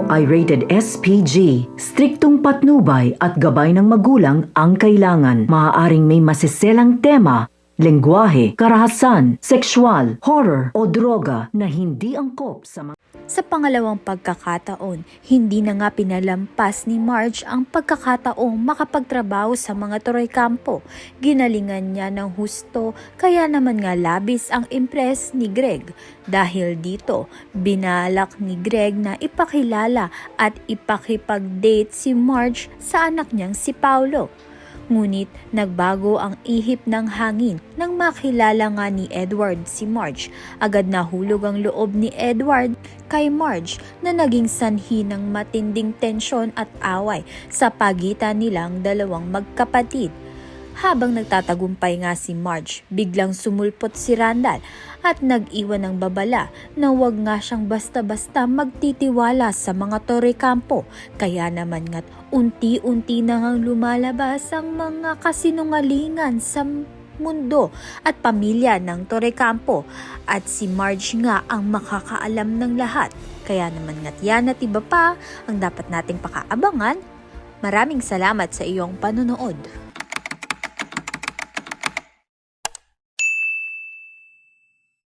ito ay rated SPG. Striktong patnubay at gabay ng magulang ang kailangan. Maaaring may masiselang tema, lengguwahe, karahasan, sexual, horror o droga na hindi angkop sa mga... Sa pangalawang pagkakataon, hindi na nga pinalampas ni Marge ang pagkakataong makapagtrabaho sa mga Toroy Campo. Ginalingan niya ng husto, kaya naman nga labis ang impress ni Greg. Dahil dito, binalak ni Greg na ipakilala at ipakipag-date si Marge sa anak niyang si Paulo. Ngunit nagbago ang ihip ng hangin nang makilala nga ni Edward si Marge. Agad nahulog ang loob ni Edward kay Marge na naging sanhi ng matinding tensyon at away sa pagitan nilang dalawang magkapatid. Habang nagtatagumpay nga si Marge, biglang sumulpot si Randall at nag-iwan ng babala na wag nga siyang basta-basta magtitiwala sa mga Toroy Campo. Kaya naman nga't unti-unti na ngang lumalabas ang mga kasinungalingan sa mundo at pamilya ng Toroy Campo. At si Marge nga ang makakaalam ng lahat. Kaya naman nga't yan at iba pa ang dapat nating pakaabangan. Maraming salamat sa iyong panonood.